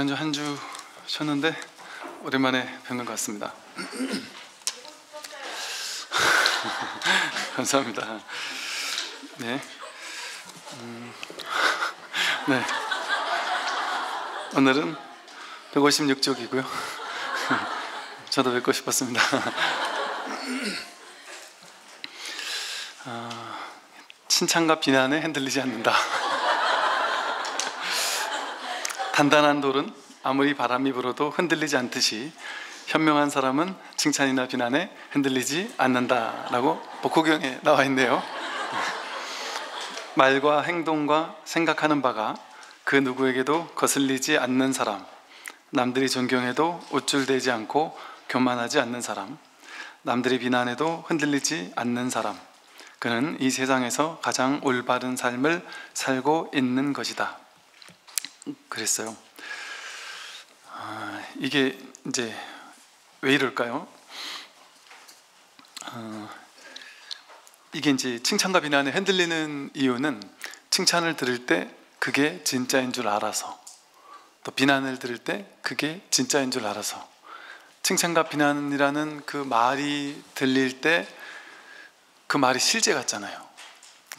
지난주 한 주 쉬었는데 오랜만에 뵙는 것 같습니다. 감사합니다. 네. 네. 오늘은 156쪽이고요. 저도 뵙고 싶었습니다. 칭찬과 비난에 흔들리지 않는다. 단단한 돌은 아무리 바람이 불어도 흔들리지 않듯이 현명한 사람은 칭찬이나 비난에 흔들리지 않는다라고 복후경에 나와 있네요. 말과 행동과 생각하는 바가 그 누구에게도 거슬리지 않는 사람, 남들이 존경해도 우쭐대지 않고 교만하지 않는 사람, 남들이 비난해도 흔들리지 않는 사람, 그는 이 세상에서 가장 올바른 삶을 살고 있는 것이다. 그랬어요. 이게 이제 왜 이럴까요? 이게 이제 칭찬과 비난에 흔들리는 이유는 칭찬을 들을 때 그게 진짜인 줄 알아서, 또 비난을 들을 때 그게 진짜인 줄 알아서, 칭찬과 비난이라는 그 말이 들릴 때 그 말이 실제 같잖아요.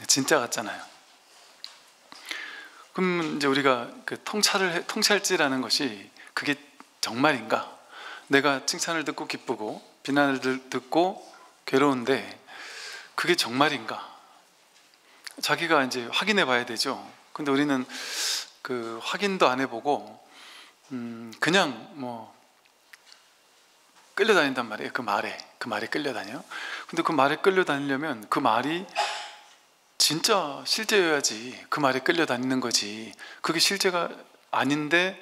진짜 같잖아요. 그럼 이제 우리가 그 통찰지라는 것이 그게 정말인가? 내가 칭찬을 듣고 기쁘고 비난을 듣고 괴로운데 그게 정말인가? 자기가 이제 확인해 봐야 되죠. 근데 우리는 그 확인도 안 해보고 그냥 뭐 끌려다닌단 말이에요. 그 말에 끌려다녀. 근데 그 말에 끌려다니려면 그 말이 진짜 실제여야지 그 말에 끌려다니는 거지. 그게 실제가 아닌데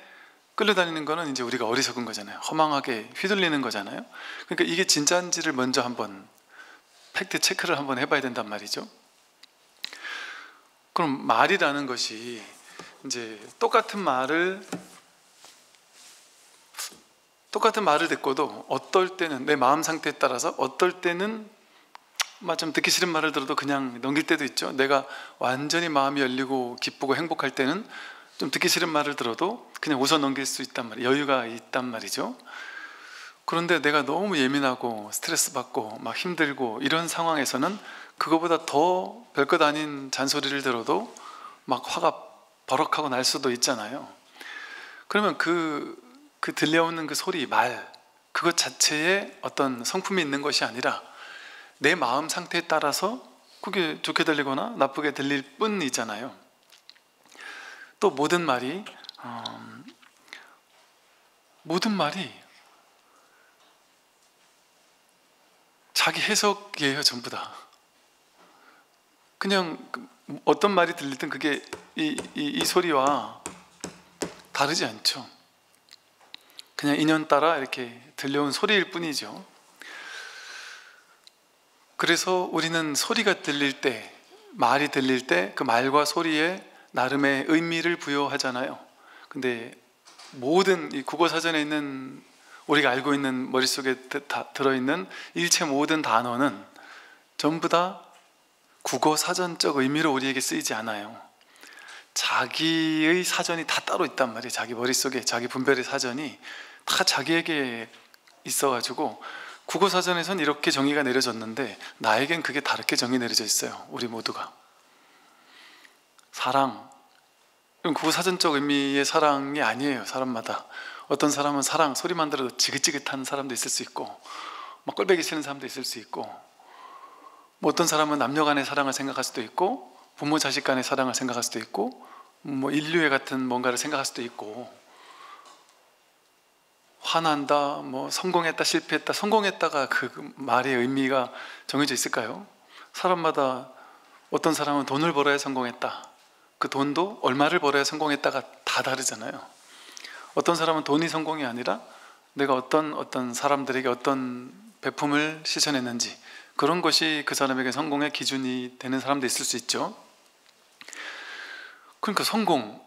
끌려다니는 거는 이제 우리가 어리석은 거잖아요. 허망하게 휘둘리는 거잖아요. 그러니까 이게 진짜인지를 먼저 한번 팩트 체크를 한번 해봐야 된단 말이죠. 그럼 말이라는 것이 이제 똑같은 말을 듣고도 어떨 때는 내 마음 상태에 따라서 어떨 때는 좀 듣기 싫은 말을 들어도 그냥 넘길 때도 있죠. 내가 완전히 마음이 열리고 기쁘고 행복할 때는 좀 듣기 싫은 말을 들어도 그냥 웃어 넘길 수 있단 말이에요. 여유가 있단 말이죠. 그런데 내가 너무 예민하고 스트레스 받고 막 힘들고 이런 상황에서는 그거보다 더 별것 아닌 잔소리를 들어도 막 화가 버럭하고 날 수도 있잖아요. 그러면 그 들려오는 그 소리, 말, 그것 자체에 어떤 성품이 있는 것이 아니라 내 마음 상태에 따라서 그게 좋게 들리거나 나쁘게 들릴 뿐이잖아요. 또 모든 말이 자기 해석이에요. 전부 다. 그냥 어떤 말이 들리든 그게 이 소리와 다르지 않죠. 그냥 인연 따라 이렇게 들려온 소리일 뿐이죠. 그래서 우리는 소리가 들릴 때, 말이 들릴 때 그 말과 소리에 나름의 의미를 부여하잖아요. 근데 모든 이 국어사전에 있는, 우리가 알고 있는, 머릿속에 들어있는 일체 모든 단어는 전부 다 국어사전적 의미로 우리에게 쓰이지 않아요. 자기의 사전이 다 따로 있단 말이에요. 자기 머릿속에 자기 분별의 사전이 다 자기에게 있어가지고 국어사전에선 이렇게 정의가 내려졌는데 나에겐 그게 다르게 정의 내려져 있어요. 우리 모두가. 사랑, 국어사전적 의미의 사랑이 아니에요. 사람마다. 어떤 사람은 사랑 소리만 들어도 지긋지긋한 사람도 있을 수 있고 막 꼴보기 싫은 사람도 있을 수 있고, 뭐 어떤 사람은 남녀 간의 사랑을 생각할 수도 있고 부모 자식 간의 사랑을 생각할 수도 있고 뭐 인류애 같은 뭔가를 생각할 수도 있고, 화난다, 뭐 성공했다, 실패했다, 성공했다가 그 말의 의미가 정해져 있을까요? 사람마다 어떤 사람은 돈을 벌어야 성공했다, 그 돈도 얼마를 벌어야 성공했다가 다 다르잖아요. 어떤 사람은 돈이 성공이 아니라 내가 어떤 사람들에게 어떤 베품을 실천했는지, 그런 것이 그 사람에게 성공의 기준이 되는 사람도 있을 수 있죠. 그러니까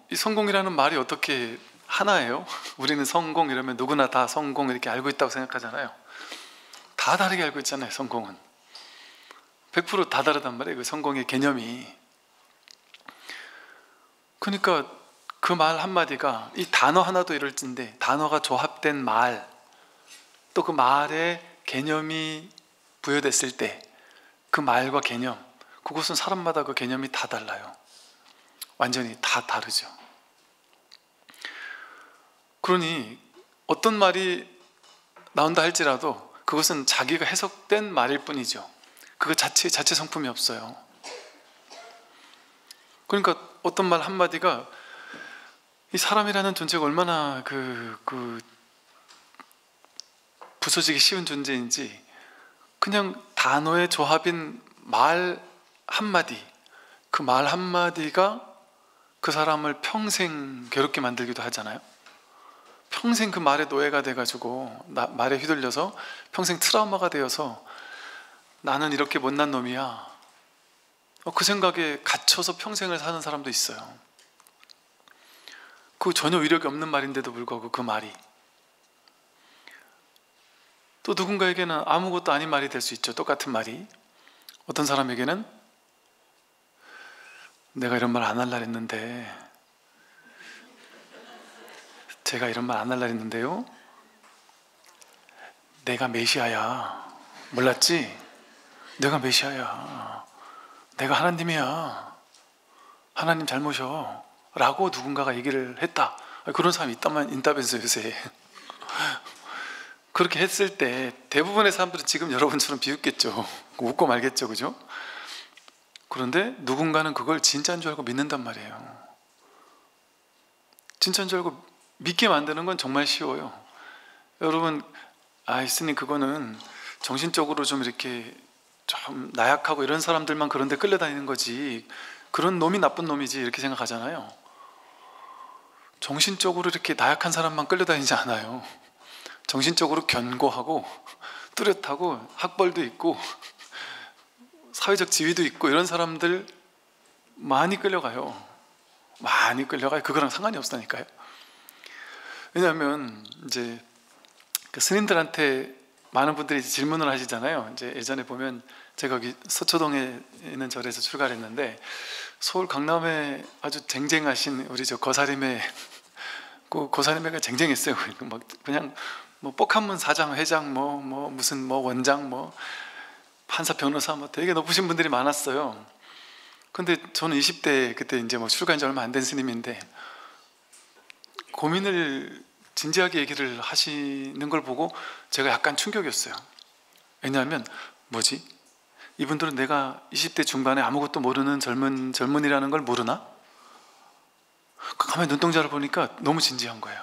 이 성공이라는 말이 어떻게 하나예요? 우리는 성공 이러면 누구나 다 성공 이렇게 알고 있다고 생각하잖아요. 다 다르게 알고 있잖아요. 성공은 100% 다 다르단 말이에요. 그 성공의 개념이. 그러니까 그 말 한마디가, 이 단어 하나도 이럴진데 단어가 조합된 말, 또 그 말에 개념이 부여됐을 때 그 말과 개념, 그것은 사람마다 그 개념이 다 달라요. 완전히 다 다르죠. 그러니 어떤 말이 나온다 할지라도 그것은 자기가 해석된 말일 뿐이죠. 그거 자체 성품이 없어요. 그러니까 어떤 말 한마디가 이 사람이라는 존재가 얼마나 부서지기 쉬운 존재인지, 그냥 단어의 조합인 말 한마디, 그 말 한마디가 그 사람을 평생 괴롭게 만들기도 하잖아요. 평생 그 말에 노예가 돼가지고 말에 휘둘려서 평생 트라우마가 되어서 나는 이렇게 못난 놈이야, 그 생각에 갇혀서 평생을 사는 사람도 있어요. 그 전혀 위력이 없는 말인데도 불구하고 그 말이 또 누군가에게는 아무것도 아닌 말이 될 수 있죠. 똑같은 말이 어떤 사람에게는 내가 이런 말 안 할라 했는데, 제가 이런 말 안 할라 했는데요, 내가 메시아야. 몰랐지? 내가 메시아야. 내가 하나님이야. 하나님 잘 모셔 라고 누군가가 얘기를 했다. 그런 사람이 있다면서요, 요새. 그렇게 했을 때 대부분의 사람들은 지금 여러분처럼 비웃겠죠. 웃고 말겠죠, 그죠? 그런데 누군가는 그걸 진짜인 줄 알고 믿는단 말이에요. 진짜인 줄 알고 믿게 만드는 건 정말 쉬워요. 여러분, 스님, 그거는 정신적으로 좀 이렇게 좀 나약하고 이런 사람들만 그런 데 끌려다니는 거지, 그런 놈이 나쁜 놈이지, 이렇게 생각하잖아요. 정신적으로 이렇게 나약한 사람만 끌려다니지 않아요. 정신적으로 견고하고 뚜렷하고 학벌도 있고 사회적 지위도 있고 이런 사람들 많이 끌려가요. 많이 끌려가요. 그거랑 상관이 없다니까요. 왜냐하면 이제 그 스님들한테 많은 분들이 질문을 하시잖아요. 이제 예전에 보면 제가 여기 서초동에 있는 절에서 출가를 했는데, 서울 강남에 아주 쟁쟁하신 우리 저 거사림에, 그 고사님애가 쟁쟁했어요. 막 그냥 뭐 뻑한문 사장, 회장, 무슨 원장, 판사, 변호사, 되게 높으신 분들이 많았어요. 근데 저는 20대 그때 이제 출가한 지 얼마 안 된 스님인데, 고민을 진지하게 얘기를 하시는 걸 보고 제가 약간 충격이었어요. 왜냐하면 뭐지? 이분들은 내가 20대 중반에 아무것도 모르는 젊은이라는 걸 모르나? 가만히 눈동자를 보니까 너무 진지한 거예요.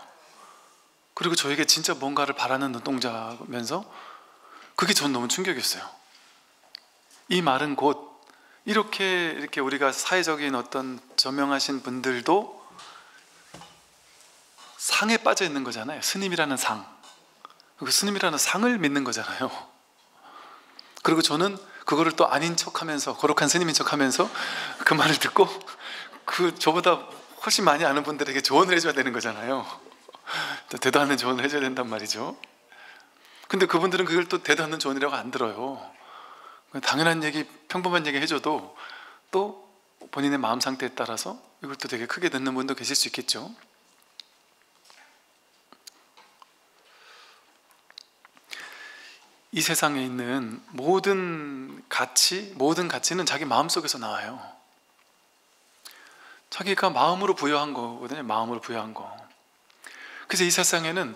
그리고 저에게 진짜 뭔가를 바라는 눈동자면서, 그게 전 너무 충격이었어요. 이 말은 곧 이렇게 우리가 사회적인 어떤 저명하신 분들도 상에 빠져 있는 거잖아요. 스님이라는 상. 그 스님이라는 상을 믿는 거잖아요. 그리고 저는 그거를 또 아닌 척하면서, 거룩한 스님인 척하면서 그 말을 듣고 저보다 훨씬 많이 아는 분들에게 조언을 해줘야 되는 거잖아요. 되도 않는 조언을 해줘야 된단 말이죠. 근데 그분들은 그걸 또 되도 않는 조언이라고 안 들어요. 당연한 얘기, 평범한 얘기 해줘도 또 본인의 마음 상태에 따라서 이걸 또 되게 크게 듣는 분도 계실 수 있겠죠. 이 세상에 있는 모든 가치는 자기 마음속에서 나와요. 자기가 마음으로 부여한 거거든요. 마음으로 부여한 거. 그래서 이 세상에는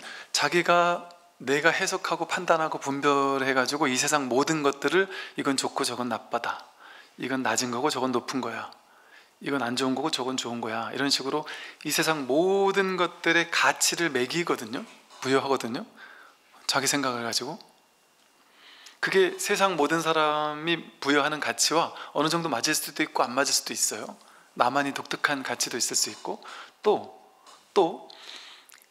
내가 해석하고 판단하고 분별해가지고 이 세상 모든 것들을, 이건 좋고 저건 나쁘다, 이건 낮은 거고 저건 높은 거야, 이건 안 좋은 거고 저건 좋은 거야, 이런 식으로 이 세상 모든 것들의 가치를 매기거든요. 부여하거든요. 자기 생각을 가지고. 그게 세상 모든 사람이 부여하는 가치와 어느 정도 맞을 수도 있고 안 맞을 수도 있어요. 나만이 독특한 가치도 있을 수 있고, 또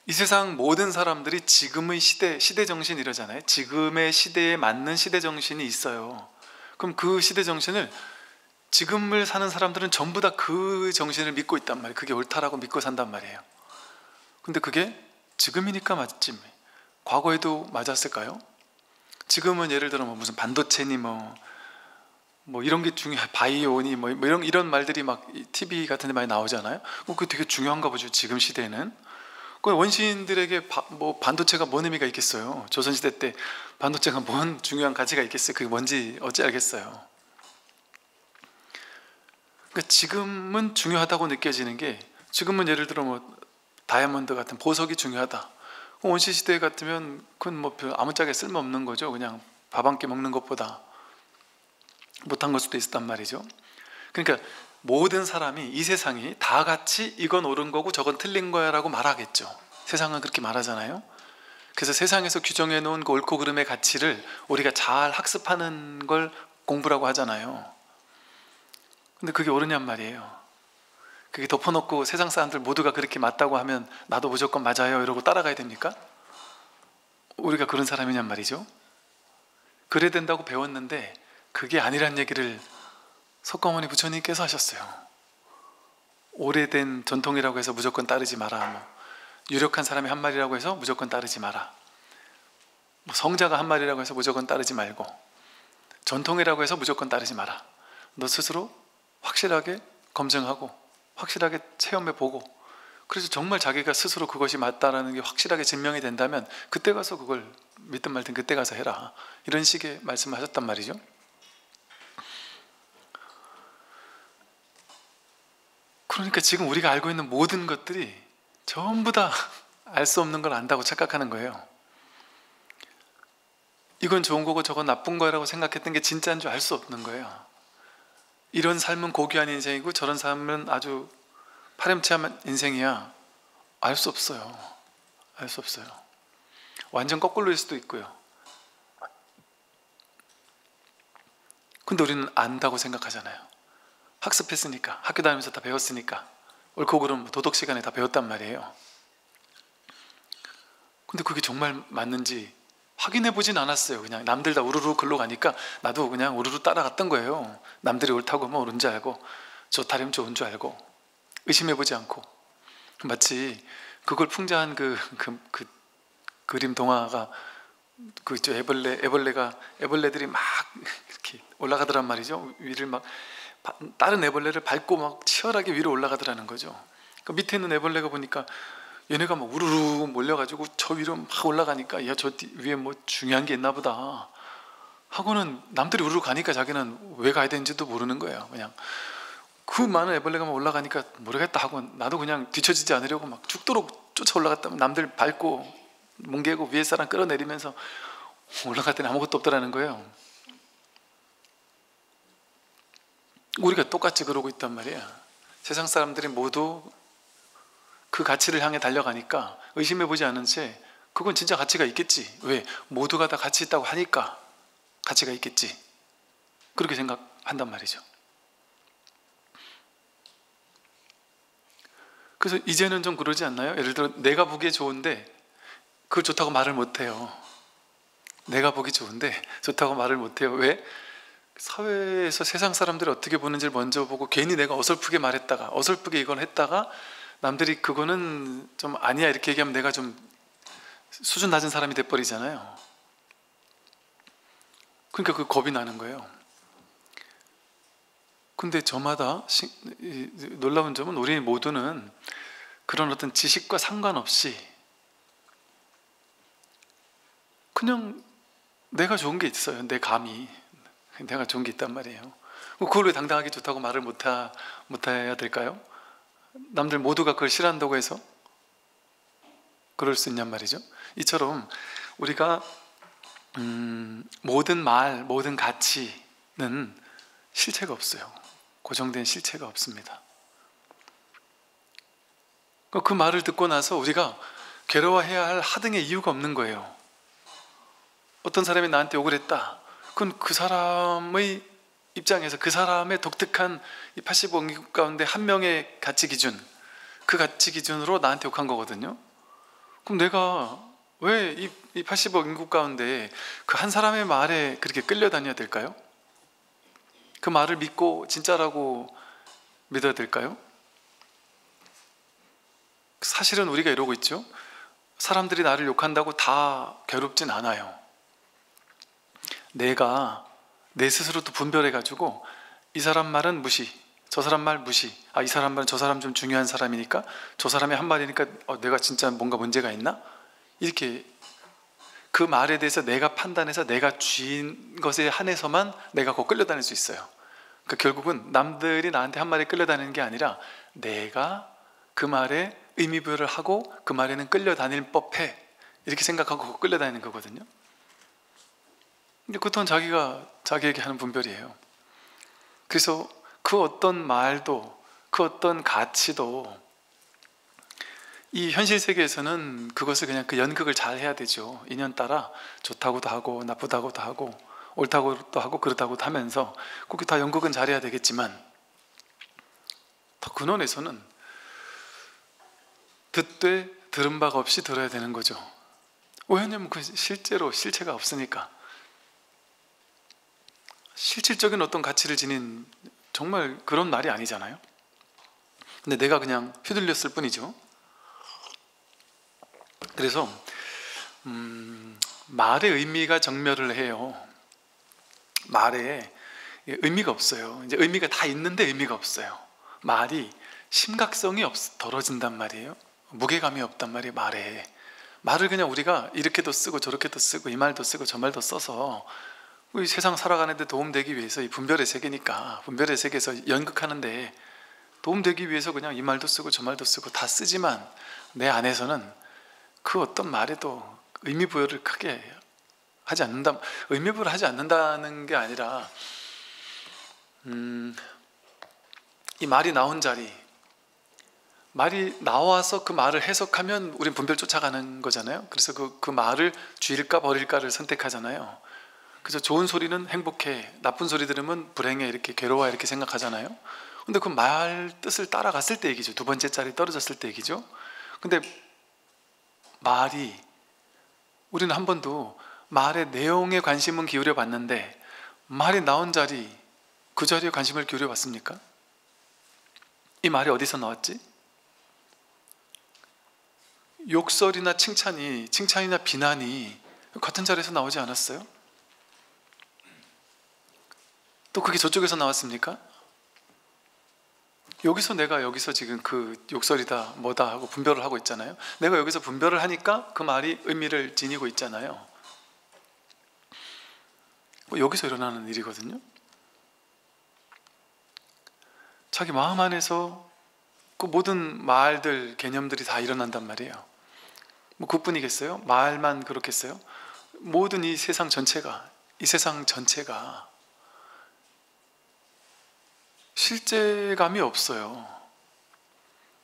이 세상 모든 사람들이 지금의 시대 정신 이러잖아요. 지금의 시대에 맞는 시대 정신이 있어요. 그럼 그 시대 정신을, 지금을 사는 사람들은 전부 다 그 정신을 믿고 있단 말이에요. 그게 옳다라고 믿고 산단 말이에요. 근데 그게 지금이니까 맞지, 과거에도 맞았을까요? 지금은 예를 들어 무슨 반도체니 뭐 이런 게 중요해, 바이오니 뭐 이런 말들이 막 TV 같은 데 많이 나오잖아요. 그게 되게 중요한가 보죠, 지금 시대에는. 그 원시인들에게 뭐 반도체가 뭔 의미가 있겠어요? 조선시대 때 반도체가 뭔 중요한 가치가 있겠어요? 그게 뭔지 어찌 알겠어요? 그러니까 지금은 중요하다고 느껴지는 게, 지금은 예를 들어 뭐 다이아몬드 같은 보석이 중요하다. 원시시대 같으면 그건 뭐 아무짝에 쓸모없는 거죠. 그냥 밥 한 끼 먹는 것보다 못한 걸 수도 있었단 말이죠. 그러니까 모든 사람이, 이 세상이 다 같이 이건 옳은 거고 저건 틀린 거야 라고 말하겠죠. 세상은 그렇게 말하잖아요. 그래서 세상에서 규정해 놓은 그 옳고 그름의 가치를 우리가 잘 학습하는 걸 공부라고 하잖아요. 근데 그게 옳으냔 말이에요. 그게 덮어놓고 세상 사람들 모두가 그렇게 맞다고 하면 나도 무조건 맞아요 이러고 따라가야 됩니까? 우리가 그런 사람이냔 말이죠. 그래야 된다고 배웠는데 그게 아니란 얘기를 석가모니 부처님께서 하셨어요. 오래된 전통이라고 해서 무조건 따르지 마라, 뭐 유력한 사람이 한 말이라고 해서 무조건 따르지 마라, 뭐 성자가 한 말이라고 해서 무조건 따르지 말고, 전통이라고 해서 무조건 따르지 마라. 너 스스로 확실하게 검증하고 확실하게 체험해보고, 그래서 정말 자기가 스스로 그것이 맞다라는 게 확실하게 증명이 된다면 그때 가서 그걸 믿든 말든 그때 가서 해라, 이런 식의 말씀을 하셨단 말이죠. 그러니까 지금 우리가 알고 있는 모든 것들이 전부 다 알 수 없는 걸 안다고 착각하는 거예요. 이건 좋은 거고 저건 나쁜 거라고 생각했던 게 진짜인 줄 알 수 없는 거예요. 이런 삶은 고귀한 인생이고 저런 삶은 아주 파렴치한 인생이야, 알 수 없어요. 알 수 없어요. 완전 거꾸로일 수도 있고요. 근데 우리는 안다고 생각하잖아요. 학습했으니까, 학교 다니면서 다 배웠으니까, 옳고 그름 도덕 시간에 다 배웠단 말이에요. 근데 그게 정말 맞는지 확인해 보진 않았어요. 그냥 남들 다 우르르 글로 가니까 나도 그냥 우르르 따라갔던 거예요. 남들이 옳다고 하면 옳은 줄 알고 좋다면 좋은 줄 알고 의심해 보지 않고. 마치 그걸 풍자한 그 그림 동화가 그 있죠. 애벌레들이 막 이렇게 올라가더란 말이죠. 위를 막 다른 애벌레를 밟고 막 치열하게 위로 올라가더라는 거죠. 그 밑에 있는 애벌레가 보니까 얘네가 막 우르르 몰려가지고 저 위로 막 올라가니까 야, 저 위에 뭐 중요한 게 있나 보다 하고는 남들이 우르르 가니까 자기는 왜 가야 되는지도 모르는 거예요. 그냥 그 많은 애벌레가 막 올라가니까 모르겠다 하고 나도 그냥 뒤처지지 않으려고 막 죽도록 쫓아 올라갔다면 남들 밟고 뭉개고 위에 사람 끌어내리면서 올라갔더니 아무것도 없더라는 거예요. 우리가 똑같이 그러고 있단 말이야. 세상 사람들이 모두 그 가치를 향해 달려가니까 의심해보지 않은 채 그건 진짜 가치가 있겠지. 왜? 모두가 다 가치 있다고 하니까 가치가 있겠지. 그렇게 생각한단 말이죠. 그래서 이제는 좀 그러지 않나요? 예를 들어 내가 보기에 좋은데 그걸 좋다고 말을 못해요. 내가 보기 좋은데 좋다고 말을 못해요. 왜? 사회에서 세상 사람들이 어떻게 보는지를 먼저 보고 괜히 내가 어설프게 말했다가 어설프게 이걸 했다가 남들이 그거는 좀 아니야 이렇게 얘기하면 내가 좀 수준 낮은 사람이 돼버리잖아요. 그러니까 그 겁이 나는 거예요. 근데 저마다 놀라운 점은 우리 모두는 그런 어떤 지식과 상관없이 그냥 내가 좋은 게 있어요. 내 감이 내가 좋은 게 있단 말이에요. 그걸 왜 당당하게 좋다고 말을 못해야 될까요? 남들 모두가 그걸 싫어한다고 해서 그럴 수 있냔 말이죠. 이처럼 우리가 모든 말, 모든 가치는 실체가 없어요. 고정된 실체가 없습니다. 그 말을 듣고 나서 우리가 괴로워해야 할 하등의 이유가 없는 거예요. 어떤 사람이 나한테 욕을 했다. 그건 그 사람의 입장에서 그 사람의 독특한 이 85인국 가운데 한 명의 가치 기준, 그 가치 기준으로 나한테 욕한 거거든요. 그럼 내가 왜 이 85인국 가운데 그 한 사람의 말에 그렇게 끌려다녀야 될까요? 그 말을 믿고 진짜라고 믿어야 될까요? 사실은 우리가 이러고 있죠. 사람들이 나를 욕한다고 다 괴롭진 않아요. 내가 내 스스로도 분별해가지고 이 사람 말은 무시, 저 사람 말 무시, 이 사람 말은 저 사람 좀 중요한 사람이니까, 저 사람의 한 말이니까 내가 진짜 뭔가 문제가 있나? 이렇게 그 말에 대해서 내가 판단해서 내가 쥔 것에 한해서만 내가 곧 끌려다닐 수 있어요. 그러니까 결국은 남들이 나한테 한 말에 끌려다니는 게 아니라 내가 그 말에 의미부여를 하고 그 말에는 끌려다닐 법해, 이렇게 생각하고 끌려다니는 거거든요. 근데 그것은 자기가 자기에게 하는 분별이에요. 그래서 그 어떤 말도, 그 어떤 가치도 이 현실 세계에서는 그것을 그냥 그 연극을 잘 해야 되죠. 인연따라 좋다고도 하고 나쁘다고도 하고 옳다고도 하고 그렇다고도 하면서 그렇게 다 연극은 잘해야 되겠지만, 더 근원에서는 듣되 들은 바가 없이 들어야 되는 거죠. 왜냐하면 그 실제로 실체가 없으니까. 실질적인 어떤 가치를 지닌 정말 그런 말이 아니잖아요. 근데 내가 그냥 휘둘렸을 뿐이죠. 그래서 말의 의미가 정멸을 해요. 말에 의미가 없어요. 이제 의미가 다 있는데 의미가 없어요. 말이 심각성이 덜어진단 말이에요. 무게감이 없단 말이에요. 말을 그냥 우리가 이렇게도 쓰고 저렇게도 쓰고 이 말도 쓰고 저 말도 써서 이 세상 살아가는 데 도움되기 위해서, 이 분별의 세계니까 분별의 세계에서 연극하는데 도움되기 위해서 그냥 이 말도 쓰고 저 말도 쓰고 다 쓰지만, 내 안에서는 그 어떤 말에도 의미 부여를 크게 하지 않는다. 의미 부여를 하지 않는다는 게 아니라 이 말이 나온 자리, 말이 나와서 그 말을 해석하면 우린 분별 쫓아가는 거잖아요. 그래서 그 말을 쥐일까 버릴까를 선택하잖아요. 그래서 좋은 소리는 행복해, 나쁜 소리 들으면 불행해, 이렇게 괴로워, 이렇게 생각하잖아요. 근데 그 말 뜻을 따라갔을 때 얘기죠. 두 번째 짤이 떨어졌을 때 얘기죠. 근데 말이, 우리는 한 번도 말의 내용에 관심은 기울여 봤는데 말이 나온 자리, 그 자리에 관심을 기울여 봤습니까? 이 말이 어디서 나왔지? 욕설이나 칭찬이나 비난이 같은 자리에서 나오지 않았어요? 또 그게 저쪽에서 나왔습니까? 내가 여기서 지금 그 욕설이다 뭐다 하고 분별을 하고 있잖아요. 내가 여기서 분별을 하니까 그 말이 의미를 지니고 있잖아요. 여기서 일어나는 일이거든요. 자기 마음 안에서 그 모든 말들, 개념들이 다 일어난단 말이에요. 뭐 그뿐이겠어요? 말만 그렇겠어요? 모든 이 세상 전체가 실제감이 없어요.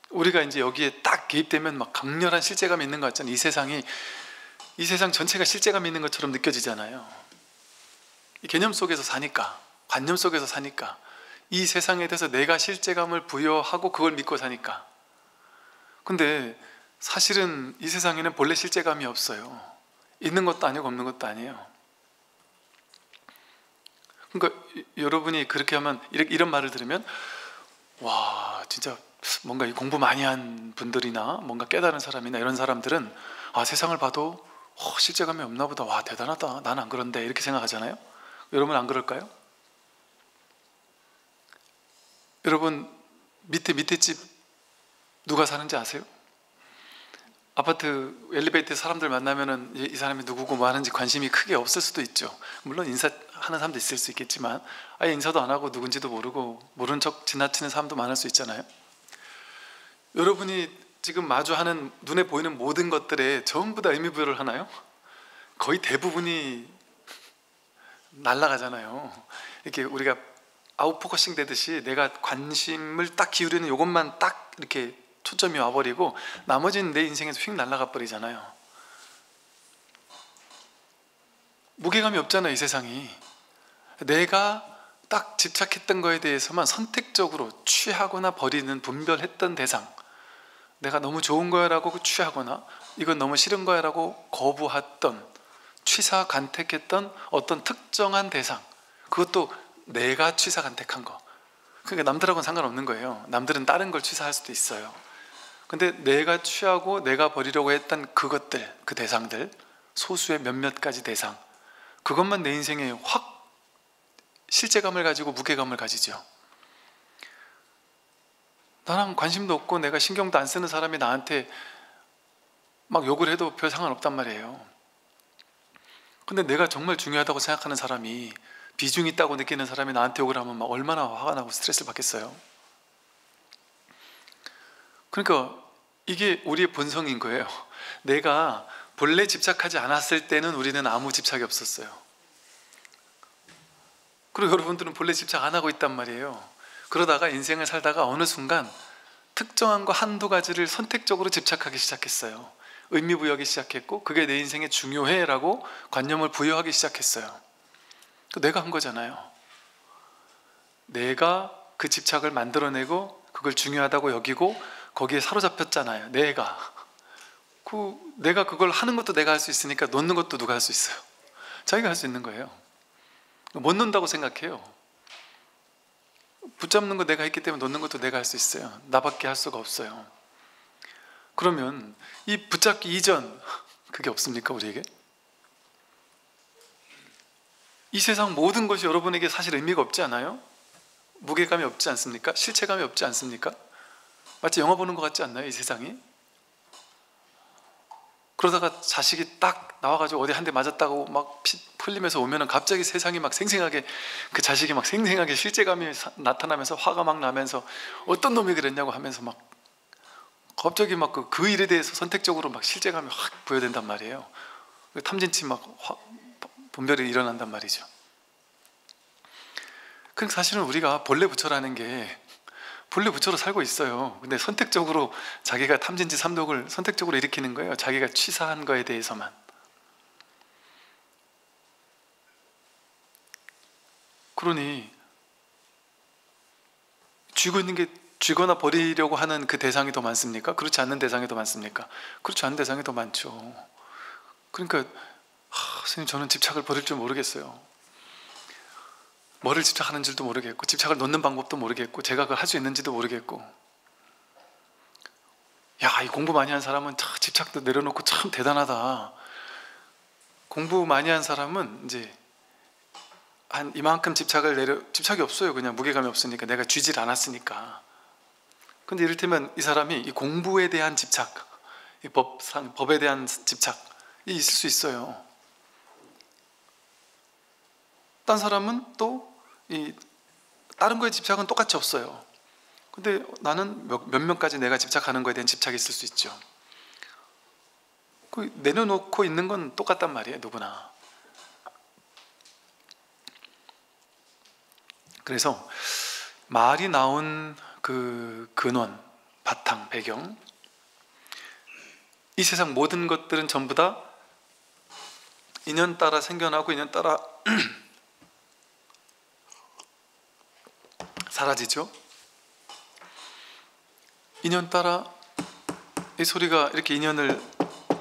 우리가 이제 여기에 딱 개입되면 막 강렬한 실제감이 있는 것 같잖아요. 이 세상 전체가 실제감이 있는 것처럼 느껴지잖아요. 이 개념 속에서 사니까, 관념 속에서 사니까, 이 세상에 대해서 내가 실제감을 부여하고 그걸 믿고 사니까. 근데 사실은 이 세상에는 본래 실제감이 없어요. 있는 것도 아니고 없는 것도 아니에요. 그러니까 여러분이 그렇게 하면, 이런 말을 들으면 와, 진짜 뭔가 공부 많이 한 분들이나 뭔가 깨달은 사람이나 이런 사람들은 세상을 봐도 실제감이 없나 보다, 와 대단하다, 난 안 그런데, 이렇게 생각하잖아요. 여러분 안 그럴까요? 여러분 밑에 집 누가 사는지 아세요? 아파트 엘리베이터에 사람들 만나면은 이 사람이 누구고 뭐 하는지 관심이 크게 없을 수도 있죠. 물론 인사하는 사람도 있을 수 있겠지만 아예 인사도 안 하고 누군지도 모르고 모른 척 지나치는 사람도 많을 수 있잖아요. 여러분이 지금 마주하는 눈에 보이는 모든 것들에 전부 다 의미부여를 하나요? 거의 대부분이 날아가잖아요. 이렇게 우리가 아웃포커싱 되듯이 내가 관심을 딱 기울이는 이것만 딱 이렇게 초점이 와버리고 나머지는 내 인생에서 휙 날아가 버리잖아요. 무게감이 없잖아요, 이 세상이. 내가 딱 집착했던 거에 대해서만 선택적으로 취하거나 버리는, 분별했던 대상, 내가 너무 좋은 거야 라고 취하거나 이건 너무 싫은 거야 라고 거부했던, 취사 간택했던 어떤 특정한 대상, 그것도 내가 취사 간택한 거. 그러니까 남들하고는 상관없는 거예요. 남들은 다른 걸 취사할 수도 있어요. 근데 내가 취하고 내가 버리려고 했던 그것들, 그 대상들, 소수의 몇몇 가지 대상, 그것만 내 인생에 확 실제감을 가지고 무게감을 가지죠. 나랑 관심도 없고 내가 신경도 안 쓰는 사람이 나한테 막 욕을 해도 별 상관없단 말이에요. 근데 내가 정말 중요하다고 생각하는 사람이, 비중이 있다고 느끼는 사람이 나한테 욕을 하면 막 얼마나 화가 나고 스트레스를 받겠어요. 그러니까 이게 우리의 본성인 거예요. 내가 본래 집착하지 않았을 때는 우리는 아무 집착이 없었어요. 그리고 여러분들은 본래 집착 안 하고 있단 말이에요. 그러다가 인생을 살다가 어느 순간 특정한 거 한두 가지를 선택적으로 집착하기 시작했어요. 의미 부여하기 시작했고, 그게 내 인생에 중요해 라고 관념을 부여하기 시작했어요. 내가 한 거잖아요. 내가 그 집착을 만들어내고 그걸 중요하다고 여기고 거기에 사로잡혔잖아요. 내가 그걸 하는 것도 내가 할 수 있으니까 놓는 것도 누가 할 수 있어요? 자기가 할 수 있는 거예요. 못 놓는다고 생각해요. 붙잡는 거 내가 했기 때문에 놓는 것도 내가 할 수 있어요. 나밖에 할 수가 없어요. 그러면 이 붙잡기 이전, 그게 없습니까, 우리에게? 이 세상 모든 것이 여러분에게 사실 의미가 없지 않아요? 무게감이 없지 않습니까? 실체감이 없지 않습니까? 마치 영화 보는 것 같지 않나요, 이 세상이? 그러다가 자식이 딱 나와가지고 어디 한 대 맞았다고 막 피 풀리면서 오면은 갑자기 세상이 막 생생하게, 그 자식이 막 생생하게 실제감이 나타나면서 화가 막 나면서 어떤 놈이 그랬냐고 하면서 막 갑자기 막 그 일에 대해서 선택적으로 막 실제감이 확 부여된단 말이에요. 탐진치 막 분별이 일어난단 말이죠. 그러니까 사실은 우리가 본래 부처라는 게 본래 부처로 살고 있어요. 근데 선택적으로 자기가 탐진치 삼독을 선택적으로 일으키는 거예요. 자기가 취사한 거에 대해서만. 그러니 쥐고 있는 게, 쥐거나 버리려고 하는 그 대상이 더 많습니까? 그렇지 않는 대상이 더 많습니까? 그렇지 않은 대상이 더 많죠. 그러니까 선생님, 저는 집착을 버릴 줄 모르겠어요. 뭐를 집착하는 줄도 모르겠고, 집착을 놓는 방법도 모르겠고, 제가 그걸 할 수 있는지도 모르겠고. 야, 이 공부 많이 한 사람은 참 집착도 내려놓고 참 대단하다. 공부 많이 한 사람은 이제 한 이만큼 집착이 없어요. 그냥 무게감이 없으니까, 내가 쥐질 않았으니까. 근데 이를테면 이 사람이 이 공부에 대한 집착, 이 법에 대한 집착이 있을 수 있어요. 딴 사람은 또 이 다른 거에 집착은 똑같이 없어요. 근데 나는 몇 명까지 내가 집착하는 거에 대한 집착이 있을 수 있죠. 그 내려놓고 있는 건 똑같단 말이에요, 누구나. 그래서 말이 나온 그 근원, 바탕, 배경, 이 세상 모든 것들은 전부 다 인연 따라 생겨나고 인연 따라 사라지죠. 인연 따라, 이 소리가 이렇게 인연을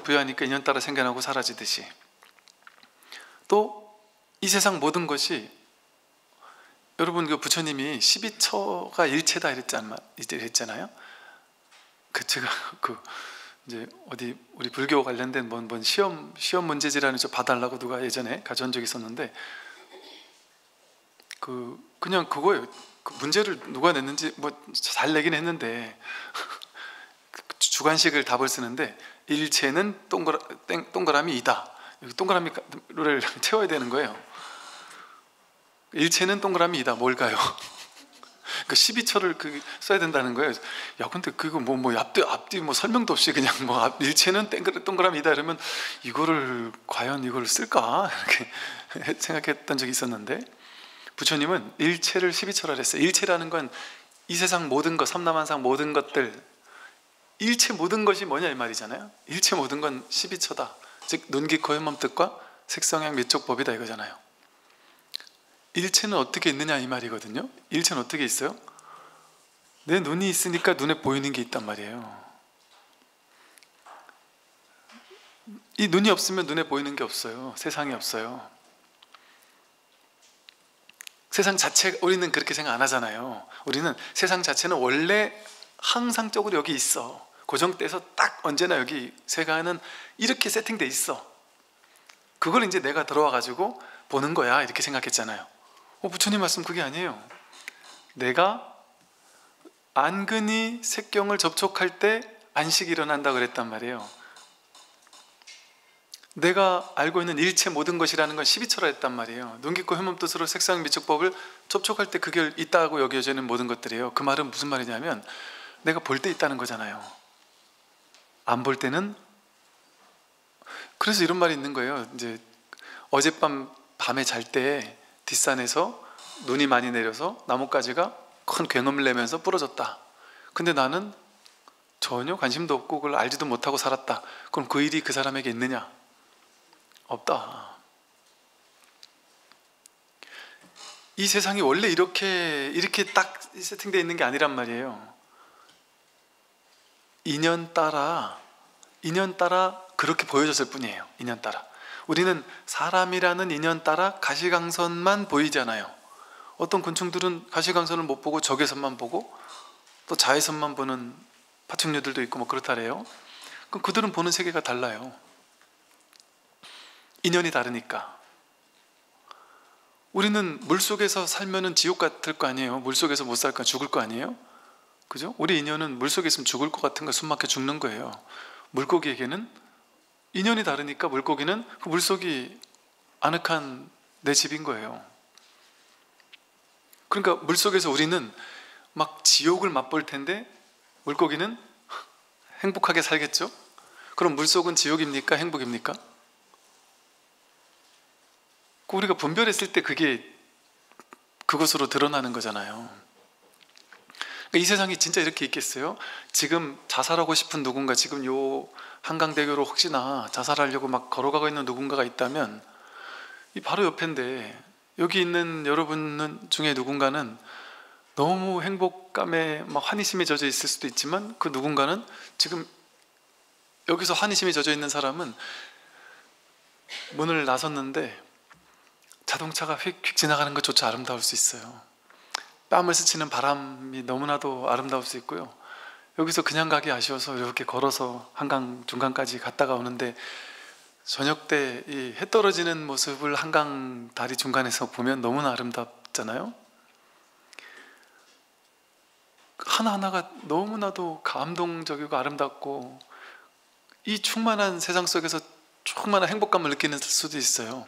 부여하니까 인연 따라 생겨나고 사라지듯이, 또 이 세상 모든 것이, 여러분 그 부처님이 12처가 일체다 이랬잖아요. 그 제가 이제 어디 우리 불교 관련된 뭔 시험 문제지라는 저 봐달라고 누가 예전에 가져온 적이 있었는데, 그냥 그거예요. 그 문제를 누가 냈는지 뭐 잘 내긴 했는데 주관식을 답을 쓰는데, 일체는 동그라미 이다. 동그라미를 채워야 되는 거예요. 일체는 동그라미 이다. 뭘까요? 그 12처를 써야 된다는 거예요. 야, 근데 그거 뭐 앞뒤 뭐 설명도 없이 그냥 뭐 일체는 동그라미 이다 이러면 이거를 과연 이걸 쓸까? 이렇게 생각했던 적이 있었는데, 부처님은 일체를 12처라 했어요. 일체라는 건 이 세상 모든 것, 삼라만상 모든 것들, 일체 모든 것이 뭐냐 이 말이잖아요. 일체 모든 건 12처다. 즉 눈, 귀, 코, 혀몸, 뜻과 색성향, 미촉, 법이다 이거잖아요. 일체는 어떻게 있느냐 이 말이거든요. 일체는 어떻게 있어요? 내 눈이 있으니까 눈에 보이는 게 있단 말이에요. 이 눈이 없으면 눈에 보이는 게 없어요. 세상이 없어요. 세상 자체, 우리는 그렇게 생각 안 하잖아요. 우리는 세상 자체는 원래 항상적으로 여기 있어. 고정돼서 딱 언제나 여기 세간은 이렇게 세팅돼 있어. 그걸 이제 내가 들어와 가지고 보는 거야 이렇게 생각했잖아요. 부처님 말씀 그게 아니에요. 내가 안근히 색경을 접촉할 때 안식이 일어난다 그랬단 말이에요. 내가 알고 있는 일체 모든 것이라는 건 12처라 했단 말이에요. 눈, 깊고 혐음 뜻으로 색상 미축법을 접촉할 때 그게 있다고 여겨지는 모든 것들이에요. 그 말은 무슨 말이냐면 내가 볼 때 있다는 거잖아요. 안 볼 때는, 그래서 이런 말이 있는 거예요. 이제 어젯밤 밤에 잘 때 뒷산에서 눈이 많이 내려서 나뭇가지가 큰 굉음을 내면서 부러졌다. 근데 나는 전혀 관심도 없고 그걸 알지도 못하고 살았다. 그럼 그 일이 그 사람에게 있느냐? 없다. 이 세상이 원래 이렇게 딱 세팅되어 있는 게 아니란 말이에요. 인연 따라 그렇게 보여졌을 뿐이에요. 인연 따라. 우리는 사람이라는 인연 따라 가시광선만 보이잖아요. 어떤 곤충들은 가시광선을 못 보고 적외선만 보고 또 자외선만 보는 파충류들도 있고 뭐 그렇다래요. 그럼 그들은 보는 세계가 달라요. 인연이 다르니까. 우리는 물속에서 살면은 지옥 같을 거 아니에요. 물속에서 못 살까 죽을 거 아니에요. 그죠? 우리 인연은 물속에 있으면 죽을 것 같은 거 숨 막혀 죽는 거예요. 물고기에게는 인연이 다르니까 물고기는 그 물속이 아늑한 내 집인 거예요. 그러니까 물속에서 우리는 막 지옥을 맛볼 텐데 물고기는 행복하게 살겠죠? 그럼 물속은 지옥입니까? 행복입니까? 우리가 분별했을 때 그게 그것으로 드러나는 거잖아요. 이 세상이 진짜 이렇게 있겠어요? 지금 자살하고 싶은 누군가, 지금 요 한강대교로 혹시나 자살하려고 막 걸어가고 있는 누군가가 있다면 이 바로 옆인데 여기 있는 여러분 중에 누군가는 너무 행복감에 막 환희심에 젖어 있을 수도 있지만 그 누군가는 지금 여기서 환희심에 젖어 있는 사람은 문을 나섰는데 자동차가 휙휙 지나가는 것조차 아름다울 수 있어요. 뺨을 스치는 바람이 너무나도 아름다울 수 있고요. 여기서 그냥 가기 아쉬워서 이렇게 걸어서 한강 중간까지 갔다가 오는데 저녁 때 이 해 떨어지는 모습을 한강 다리 중간에서 보면 너무나 아름답잖아요. 하나하나가 너무나도 감동적이고 아름답고 이 충만한 세상 속에서 충만한 행복감을 느끼는 수도 있어요.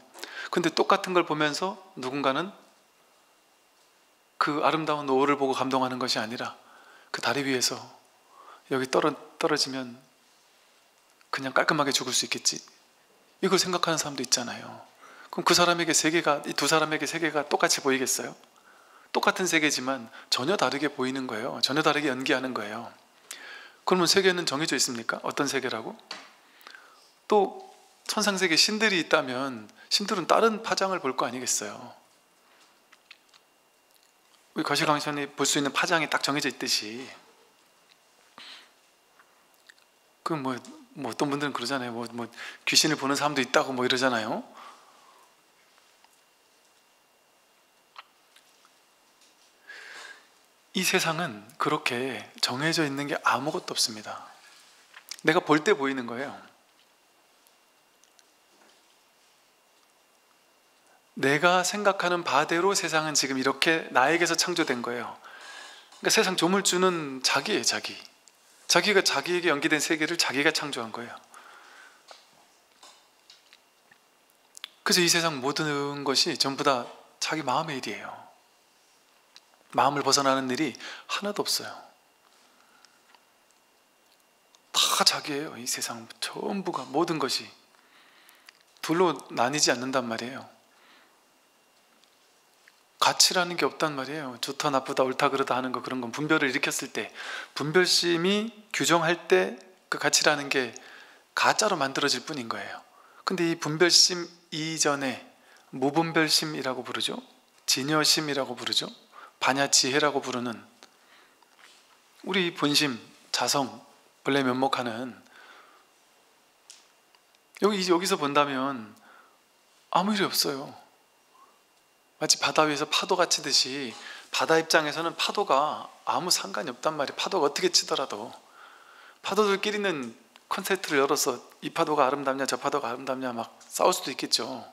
근데 똑같은 걸 보면서 누군가는 그 아름다운 노을을 보고 감동하는 것이 아니라 그 다리 위에서 여기 떨어지면 그냥 깔끔하게 죽을 수 있겠지, 이걸 생각하는 사람도 있잖아요. 그럼 그 사람에게 세계가, 이 두 사람에게 세계가 똑같이 보이겠어요? 똑같은 세계지만 전혀 다르게 보이는 거예요. 전혀 다르게 연기하는 거예요. 그러면 세계는 정해져 있습니까? 어떤 세계라고? 또 천상세계 신들이 있다면 신들은 다른 파장을 볼 거 아니겠어요? 우리 거시광선이 볼 수 있는 파장이 딱 정해져 있듯이 그 뭐 어떤 분들은 그러잖아요. 뭐 귀신을 보는 사람도 있다고 뭐 이러잖아요. 이 세상은 그렇게 정해져 있는 게 아무것도 없습니다. 내가 볼 때 보이는 거예요. 내가 생각하는 바대로 세상은 지금 이렇게 나에게서 창조된 거예요. 그러니까 세상 조물주는 자기예요. 자기가 자기에게 연기된 세계를 자기가 창조한 거예요. 그래서 이 세상 모든 것이 전부 다 자기 마음의 일이에요. 마음을 벗어나는 일이 하나도 없어요. 다 자기예요. 이 세상 전부가, 모든 것이 둘로 나뉘지 않는단 말이에요. 가치라는 게 없단 말이에요. 좋다 나쁘다 옳다 그르다 하는 거, 그런 건 분별을 일으켰을 때, 분별심이 규정할 때 그 가치라는 게 가짜로 만들어질 뿐인 거예요. 근데 이 분별심 이전에 무분별심이라고 부르죠. 진여심이라고 부르죠. 반야지혜라고 부르는 우리 본심, 자성, 본래 면목하는, 여기서 본다면 아무 일이 없어요. 마치 바다 위에서 파도가 치듯이 바다 입장에서는 파도가 아무 상관이 없단 말이에요. 파도가 어떻게 치더라도. 파도들끼리는 콘서트를 열어서 이 파도가 아름답냐 저 파도가 아름답냐 막 싸울 수도 있겠죠.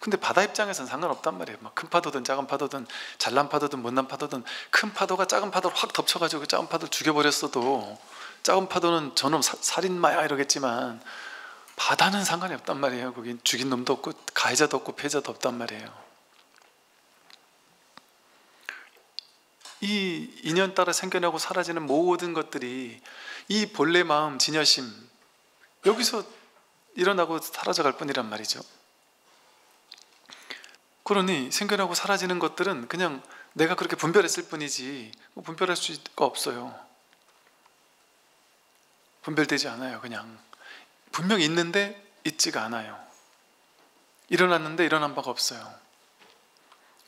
근데 바다 입장에서는 상관없단 말이에요. 막 큰 파도든 작은 파도든 잘난 파도든 못난 파도든 큰 파도가 작은 파도를 확 덮쳐가지고 작은 파도를 죽여버렸어도 작은 파도는 저놈 살인마야 이러겠지만 바다는 상관이 없단 말이에요. 거긴 죽인 놈도 없고 가해자도 없고 피해자도 없단 말이에요. 이 인연 따라 생겨나고 사라지는 모든 것들이 이 본래 마음, 진여심 여기서 일어나고 사라져갈 뿐이란 말이죠. 그러니 생겨나고 사라지는 것들은 그냥 내가 그렇게 분별했을 뿐이지 분별할 수가 없어요. 분별되지 않아요. 그냥 분명히 있는데 있지가 않아요. 일어났는데 일어난 바가 없어요.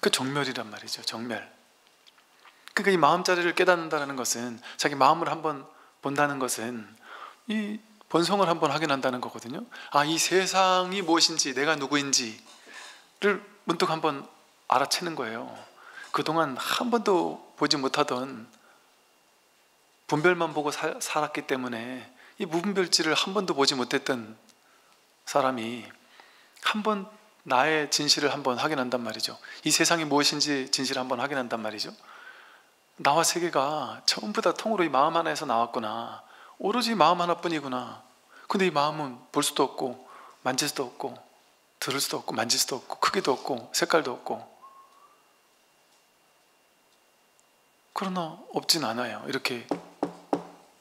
그 정멸이란 말이죠. 정멸. 그러니까 이 마음자리를 깨닫는다는 것은 자기 마음을 한번 본다는 것은 이 본성을 한번 확인한다는 거거든요. 아, 이 세상이 무엇인지 내가 누구인지를 문득 한번 알아채는 거예요. 그동안 한 번도 보지 못하던 분별만 보고 살았기 때문에 이 무분별지를 한 번도 보지 못했던 사람이 한번 나의 진실을 한번 확인한단 말이죠. 이 세상이 무엇인지 진실을 한번 확인한단 말이죠. 나와 세계가 전부 다 통으로 이 마음 하나에서 나왔구나. 오로지 마음 하나뿐이구나. 근데 이 마음은 볼 수도 없고 만질 수도 없고 들을 수도 없고 만질 수도 없고 크기도 없고 색깔도 없고 그러나 없진 않아요. 이렇게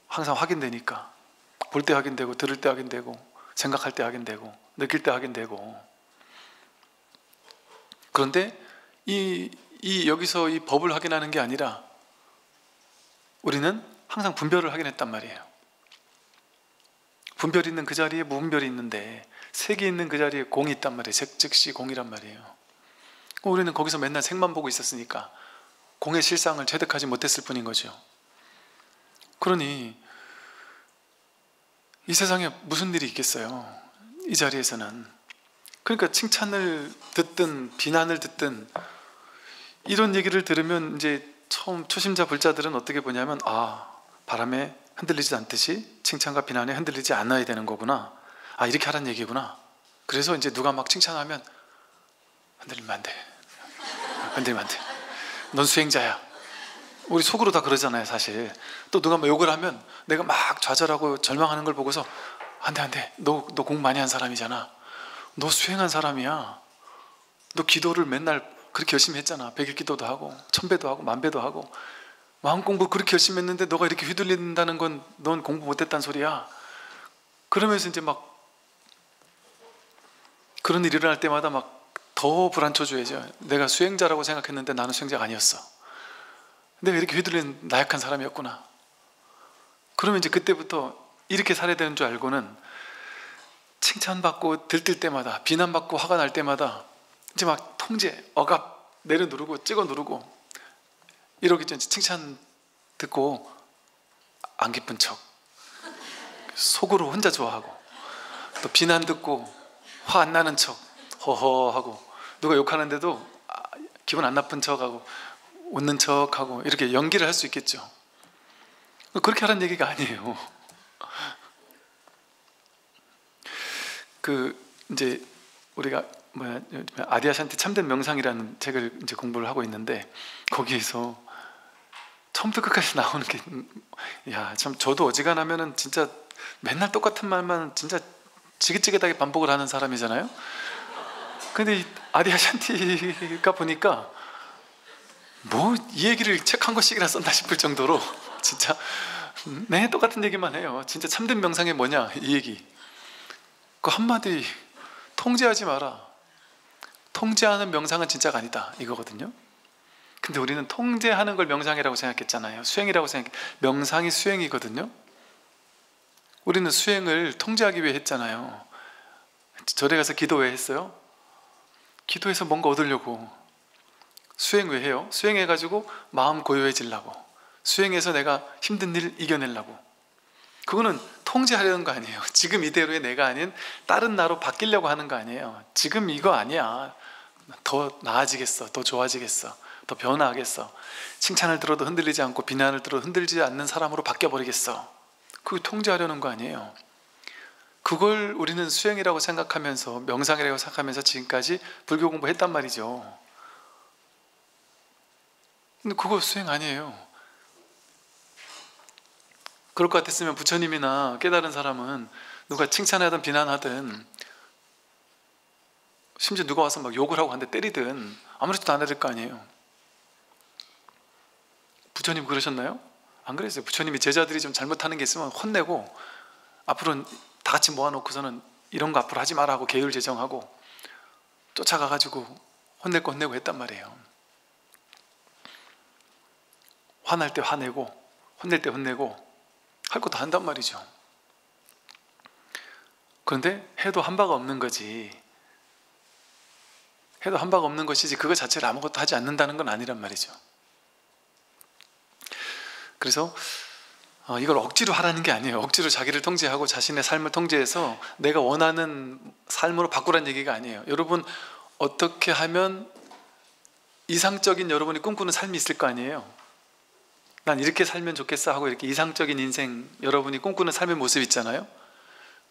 항상 확인되니까 볼 때 확인되고 들을 때 확인되고 생각할 때 확인되고 느낄 때 확인되고 그런데 여기서 이 법을 확인하는 게 아니라 우리는 항상 분별을 확인했단 말이에요. 분별이 있는 그 자리에 무분별이 있는데 색이 있는 그 자리에 공이 있단 말이에요. 색 즉시 공이란 말이에요. 우리는 거기서 맨날 색만 보고 있었으니까 공의 실상을 체득하지 못했을 뿐인 거죠. 그러니 이 세상에 무슨 일이 있겠어요. 이 자리에서는. 그러니까 칭찬을 듣든 비난을 듣든 이런 얘기를 들으면 이제 처음 초심자 불자들은 어떻게 보냐면 아, 바람에 흔들리지 않듯이 칭찬과 비난에 흔들리지 않아야 되는 거구나. 아, 이렇게 하란 얘기구나. 그래서 이제 누가 막 칭찬하면 흔들리면 안 돼. 흔들리면 안 돼. 넌 수행자야. 우리 속으로 다 그러잖아요, 사실. 또 누가 막 욕을 하면 내가 막 좌절하고 절망하는 걸 보고서 안 돼, 안 돼. 너 공부 많이 한 사람이잖아. 너 수행한 사람이야. 너 기도를 맨날 그렇게 열심히 했잖아. 100일 기도도 하고 1000배도 하고 10,000배도 하고 마음 공부 그렇게 열심히 했는데 너가 이렇게 휘둘린다는 건 넌 공부 못했단 소리야. 그러면서 이제 막 그런 일이 일어날 때마다 막 더 불안쳐 줘야죠. 내가 수행자라고 생각했는데 나는 수행자가 아니었어. 내가 이렇게 휘둘린 나약한 사람이었구나. 그러면 이제 그때부터 이렇게 살아야 되는 줄 알고는 칭찬받고 들뜰 때마다 비난받고 화가 날 때마다 이제 막 통제, 억압 내려누르고 찍어 누르고 이러기 전에 칭찬 듣고 안 기쁜 척 속으로 혼자 좋아하고 또 비난 듣고 화 안 나는 척 허허하고 누가 욕하는데도 기분 안 나쁜 척하고 웃는 척하고 이렇게 연기를 할 수 있겠죠. 그렇게 하라는 얘기가 아니에요. 이제 우리가 아디아샨티 참된 명상이라는 책을 이제 공부를 하고 있는데 거기에서 처음부터 끝까지 나오는 게 야, 참 저도 어지간하면은 진짜 맨날 똑같은 말만 진짜 지긋지긋하게 반복을 하는 사람이잖아요. 근데 이 아디아샨티가 보니까 뭐 이 얘기를 책 한 권씩이나 썼나 싶을 정도로 진짜 네 똑같은 얘기만 해요. 진짜 참된 명상이 뭐냐 이 얘기. 그 한마디 통제하지 마라. 통제하는 명상은 진짜가 아니다 이거거든요. 근데 우리는 통제하는 걸 명상이라고 생각했잖아요. 수행이라고 명상이 수행이거든요. 우리는 수행을 통제하기 위해 했잖아요. 절에 가서 기도 왜 했어요? 기도해서 뭔가 얻으려고. 수행 왜 해요? 수행해가지고 마음 고요해지려고. 수행해서 내가 힘든 일 이겨내려고. 그거는 통제하려는 거 아니에요. 지금 이대로의 내가 아닌 다른 나로 바뀌려고 하는 거 아니에요. 지금 이거 아니야. 더 나아지겠어. 더 좋아지겠어. 더 변화하겠어. 칭찬을 들어도 흔들리지 않고 비난을 들어도 흔들리지 않는 사람으로 바뀌어버리겠어. 그거 통제하려는 거 아니에요. 그걸 우리는 수행이라고 생각하면서, 명상이라고 생각하면서 지금까지 불교 공부했단 말이죠. 근데 그거 수행 아니에요. 그럴 것 같았으면 부처님이나 깨달은 사람은 누가 칭찬하든 비난하든, 심지어 누가 와서 막 욕을 하고 한 대 때리든 아무렇지도 않아야 될 거 아니에요. 부처님 그러셨나요? 안 그랬어요. 부처님이 제자들이 좀 잘못하는 게 있으면 혼내고, 앞으로는 다 같이 모아놓고서는 이런 거 앞으로 하지 마라 하고 계율 제정하고 쫓아가가지고 혼낼 거 혼내고 했단 말이에요. 화날 때 화내고 혼낼 때 혼내고 할 거 다 한단 말이죠. 그런데 해도 한 바가 없는 거지. 해도 한 바가 없는 것이지 그거 자체를 아무것도 하지 않는다는 건 아니란 말이죠. 그래서 이걸 억지로 하라는 게 아니에요. 억지로 자기를 통제하고 자신의 삶을 통제해서 내가 원하는 삶으로 바꾸라는 얘기가 아니에요. 여러분, 어떻게 하면 이상적인 여러분이 꿈꾸는 삶이 있을 거 아니에요. 난 이렇게 살면 좋겠어 하고 이렇게 이상적인 인생, 여러분이 꿈꾸는 삶의 모습 있잖아요.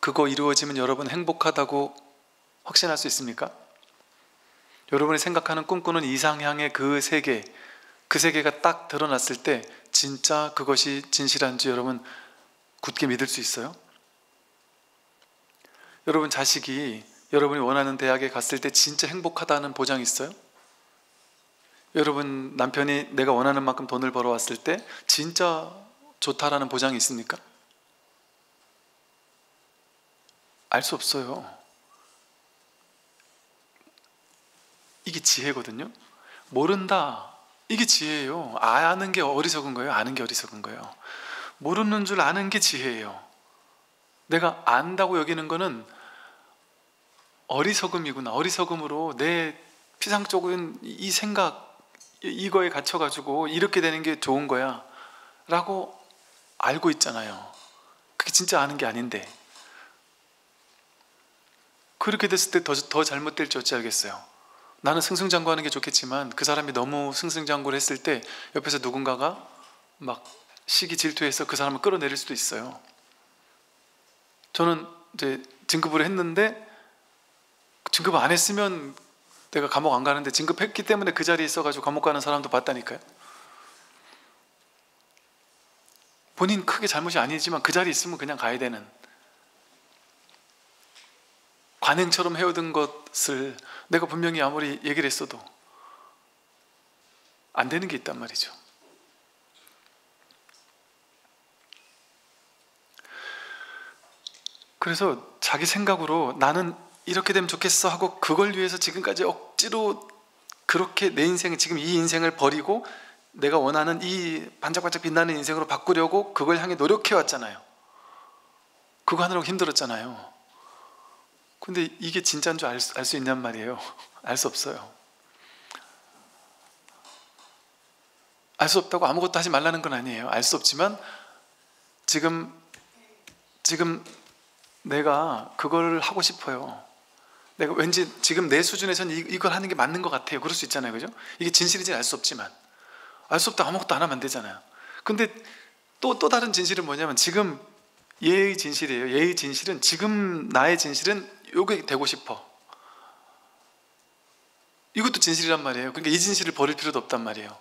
그거 이루어지면 여러분 행복하다고 확신할 수 있습니까? 여러분이 생각하는 꿈꾸는 이상향의 그 세계, 그 세계가 딱 드러났을 때 진짜 그것이 진실한지 여러분 굳게 믿을 수 있어요? 여러분 자식이 여러분이 원하는 대학에 갔을 때 진짜 행복하다는 보장이 있어요? 여러분 남편이 내가 원하는 만큼 돈을 벌어왔을 때 진짜 좋다라는 보장이 있습니까? 알 수 없어요. 이게 지혜거든요. 모른다, 이게 지혜예요. 아는 게 어리석은 거예요? 아는 게 어리석은 거예요? 모르는 줄 아는 게 지혜예요. 내가 안다고 여기는 거는 어리석음이구나. 어리석음으로 내 피상적인 이 생각, 이거에 갇혀가지고 이렇게 되는 게 좋은 거야 라고 알고 있잖아요. 그게 진짜 아는 게 아닌데, 그렇게 됐을 때 더 잘못될지 어찌 알겠어요. 나는 승승장구하는 게 좋겠지만 그 사람이 너무 승승장구를 했을 때 옆에서 누군가가 막 시기 질투해서 그 사람을 끌어내릴 수도 있어요. 저는 이제 진급을 했는데, 진급 안 했으면 내가 감옥 안 가는데 진급했기 때문에 그 자리에 있어가지고 감옥 가는 사람도 봤다니까요. 본인 크게 잘못이 아니지만 그 자리에 있으면 그냥 가야 되는, 관행처럼 해오던 것을 내가 분명히 아무리 얘기를 했어도 안 되는 게 있단 말이죠. 그래서 자기 생각으로 나는 이렇게 되면 좋겠어 하고 그걸 위해서 지금까지 억지로 그렇게 내 인생, 지금 이 인생을 버리고 내가 원하는 이 반짝반짝 빛나는 인생으로 바꾸려고 그걸 향해 노력해 왔잖아요. 그거 하느라고 힘들었잖아요. 근데 이게 진짜인 줄 알 수 있냔 말이에요. 알 수 없어요. 알 수 없다고 아무것도 하지 말라는 건 아니에요. 알 수 없지만 지금 내가 그걸 하고 싶어요. 내가 왠지 지금 내 수준에서는 이걸 하는 게 맞는 것 같아요. 그럴 수 있잖아요. 그죠? 이게 진실인지 알 수 없지만, 알 수 없다 아무것도 안 하면 안 되잖아요. 근데 또 다른 진실은 뭐냐면, 지금 얘의 진실이에요. 얘의 진실은, 지금 나의 진실은 요게 되고 싶어. 이것도 진실이란 말이에요. 그러니까 이 진실을 버릴 필요도 없단 말이에요.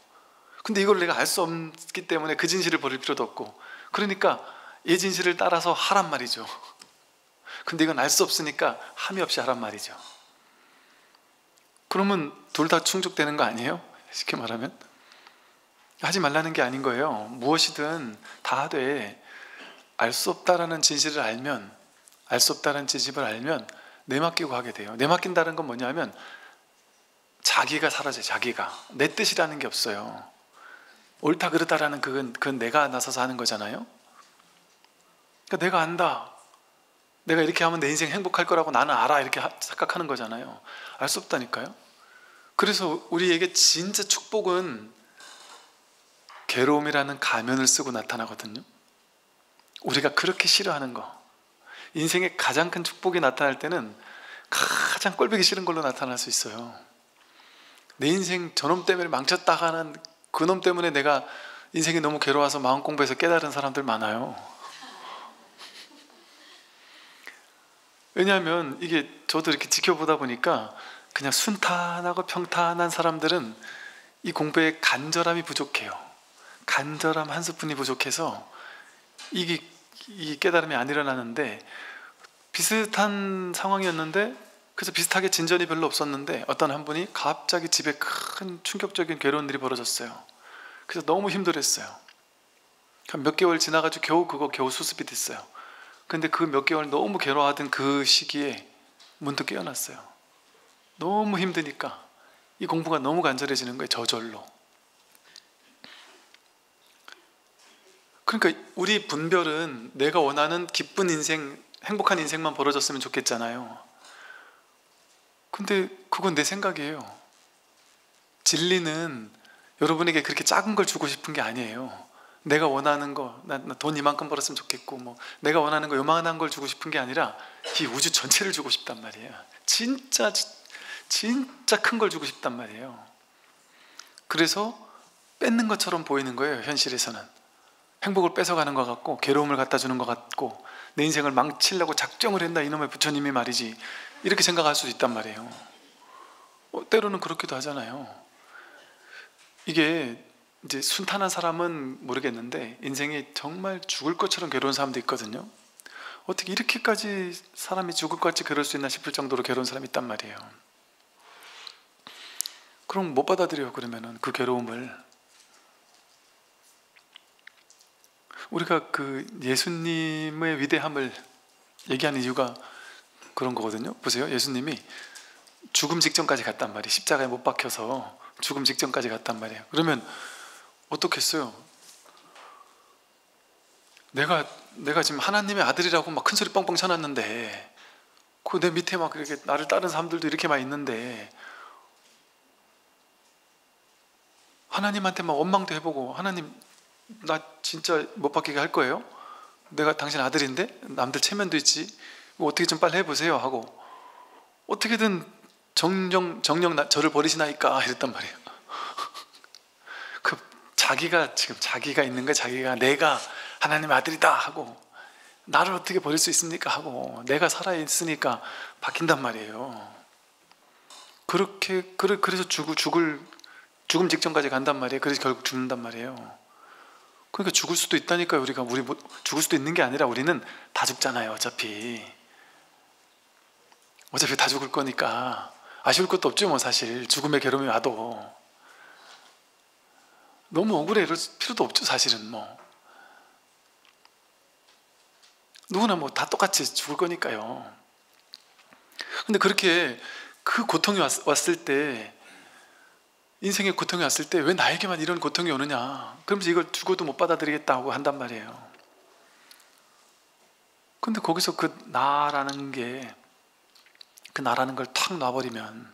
근데 이걸 내가 알 수 없기 때문에 그 진실을 버릴 필요도 없고, 그러니까 얘 진실을 따라서 하란 말이죠. 근데 이건 알 수 없으니까 함이 없이 하란 말이죠. 그러면 둘 다 충족되는 거 아니에요? 쉽게 말하면 하지 말라는 게 아닌 거예요. 무엇이든 다 돼. 알 수 없다라는 진실을 알면, 알 수 없다라는 진실을 알면 내맡기고 하게 돼요. 내맡긴다는 건 뭐냐면 자기가 사라져요. 자기가. 내 뜻이라는 게 없어요. 옳다 그르다라는 그건 내가 나서서 하는 거잖아요. 그러니까 내가 안다, 내가 이렇게 하면 내 인생 행복할 거라고 나는 알아, 이렇게 생각하는 거잖아요. 알 수 없다니까요. 그래서 우리에게 진짜 축복은 괴로움이라는 가면을 쓰고 나타나거든요. 우리가 그렇게 싫어하는 거, 인생의 가장 큰 축복이 나타날 때는 가장 꼴보기 싫은 걸로 나타날 수 있어요. 내 인생 저놈 때문에 망쳤다 하는 그놈 때문에 내가 인생이 너무 괴로워서 마음 공부해서 깨달은 사람들 많아요. 왜냐하면 이게 저도 이렇게 지켜보다 보니까 그냥 순탄하고 평탄한 사람들은 이 공부에 간절함이 부족해요. 간절함 한 스푼이 부족해서 이 깨달음이 안 일어나는데, 비슷한 상황이었는데, 그래서 비슷하게 진전이 별로 없었는데 어떤 한 분이 갑자기 집에 큰 충격적인 괴로운 일이 벌어졌어요. 그래서 너무 힘들었어요. 몇 개월 지나가지고 겨우 수습이 됐어요. 근데 그 몇 개월 너무 괴로워하던 그 시기에 문득 깨어났어요. 너무 힘드니까 이 공부가 너무 간절해지는 거예요. 저절로. 그러니까 우리 분별은 내가 원하는 기쁜 인생, 행복한 인생만 벌어졌으면 좋겠잖아요. 근데 그건 내 생각이에요. 진리는 여러분에게 그렇게 작은 걸 주고 싶은 게 아니에요. 내가 원하는 거, 나 돈 이만큼 벌었으면 좋겠고, 내가 원하는 거 요만한 걸 주고 싶은 게 아니라 이 우주 전체를 주고 싶단 말이에요. 진짜 큰 걸 주고 싶단 말이에요. 그래서 뺏는 것처럼 보이는 거예요. 현실에서는 행복을 뺏어가는 것 같고, 괴로움을 갖다 주는 것 같고, 내 인생을 망치려고 작정을 했나 이놈의 부처님이 말이지, 이렇게 생각할 수도 있단 말이에요. 때로는 그렇기도 하잖아요. 이게 이제 순탄한 사람은 모르겠는데, 인생이 정말 죽을 것처럼 괴로운 사람도 있거든요. 어떻게 이렇게까지 사람이 죽을 것 같이 괴로울 수 있나 싶을 정도로 괴로운 사람이 있단 말이에요. 그럼 못 받아들여요. 그러면은 그 괴로움을. 우리가 그 예수님의 위대함을 얘기하는 이유가 그런 거거든요. 보세요. 예수님이 죽음 직전까지 갔단 말이에요. 십자가에 못 박혀서 죽음 직전까지 갔단 말이에요. 그러면 어떻겠어요? 내가 지금 하나님의 아들이라고 막 큰 소리 뻥뻥 쳐놨는데, 그 내 밑에 막 이렇게 나를 따르는 사람들도 이렇게 많이 있는데, 하나님한테 막 원망도 해보고, 하나님 나 진짜 못 박히게 할 거예요? 내가 당신 아들인데 남들 체면도 있지, 어떻게 좀 빨리 해보세요 하고, 어떻게든 정령 저를 버리시나이까 이랬단 말이에요. 그 자기가 있는 거야. 자기가 내가 하나님의 아들이다 하고, 나를 어떻게 버릴 수 있습니까 하고, 내가 살아있으니까 박힌단 말이에요. 그래서 죽음 직전까지 간단 말이에요. 그래서 결국 죽는단 말이에요. 그러니까 죽을 수도 있다니까요. 우리 죽을 수도 있는 게 아니라, 우리는 다 죽잖아요. 어차피 다 죽을 거니까 아쉬울 것도 없죠. 사실 죽음의 괴로움이 와도 너무 억울해 이럴 필요도 없죠. 사실은 누구나 다 똑같이 죽을 거니까요. 근데 그렇게 그 고통이 왔을 때, 인생의 고통이 왔을 때 왜 나에게만 이런 고통이 오느냐, 그러면서 이걸 죽어도 못 받아들이겠다고 한단 말이에요. 근데 거기서 그 나라는 걸 탁 놔버리면,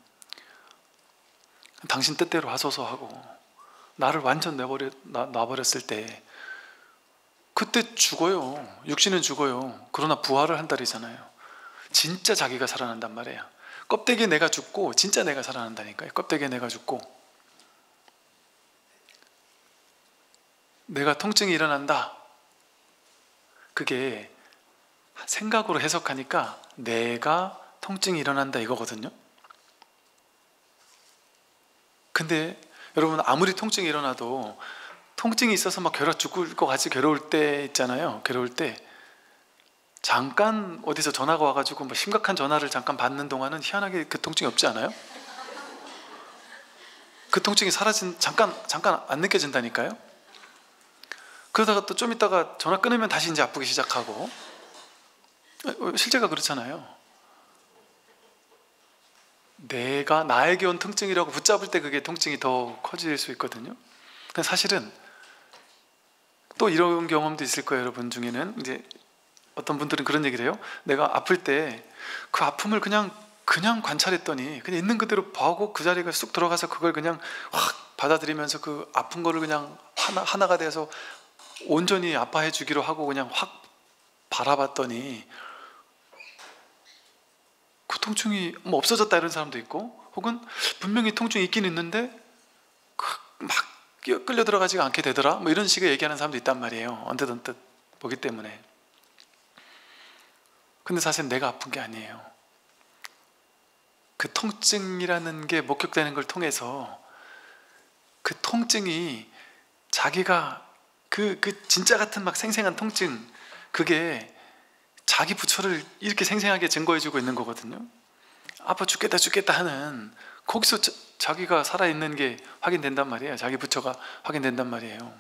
당신 뜻대로 하소서 하고 나를 완전 놔버렸을 때, 그때 죽어요. 육신은 죽어요. 그러나 부활을 한다리잖아요. 진짜 자기가 살아난단 말이에요. 껍데기에 내가 죽고 진짜 내가 살아난다니까요. 껍데기에 내가 죽고, 내가 통증이 일어난다, 그게 생각으로 해석하니까 내가 통증이 일어난다 이거거든요. 근데 여러분, 아무리 통증이 일어나도, 통증이 있어서 막 죽을 것 같이 괴로울 때 있잖아요. 괴로울 때 잠깐 어디서 전화가 와가지고 심각한 전화를 잠깐 받는 동안은 희한하게 그 통증이 없지 않아요? 그 통증이 잠깐 안 느껴진다니까요. 그러다가 또 좀 있다가 전화 끊으면 다시 이제 아프기 시작하고, 실제가 그렇잖아요. 나에게 온 통증이라고 붙잡을 때 그게 통증이 더 커질 수 있거든요. 근데 사실은 또 이런 경험도 있을 거예요. 여러분 중에는 이제 어떤 분들은 그런 얘기를 해요. 내가 아플 때 그 아픔을 그냥 관찰했더니, 그냥 있는 그대로 보고 그 자리에 쑥 들어가서 그걸 그냥 확 받아들이면서 그 아픈 거를 그냥 하나가 돼서 온전히 아파해 주기로 하고 그냥 확 바라봤더니 그 통증이 없어졌다 이런 사람도 있고, 혹은 분명히 통증이 있긴 있는데 막 끌려 들어가지가 않게 되더라, 이런 식의 얘기하는 사람도 있단 말이에요. 언뜻 보기 때문에. 근데 사실 내가 아픈 게 아니에요. 그 통증이라는 게 목격되는 걸 통해서 그 통증이 자기가 그 진짜 같은 막 생생한 통증, 그게 자기 부처를 이렇게 생생하게 증거해주고 있는 거거든요. 아파 죽겠다 죽겠다 하는, 거기서 자기가 살아있는 게 확인된단 말이에요. 자기 부처가 확인된단 말이에요.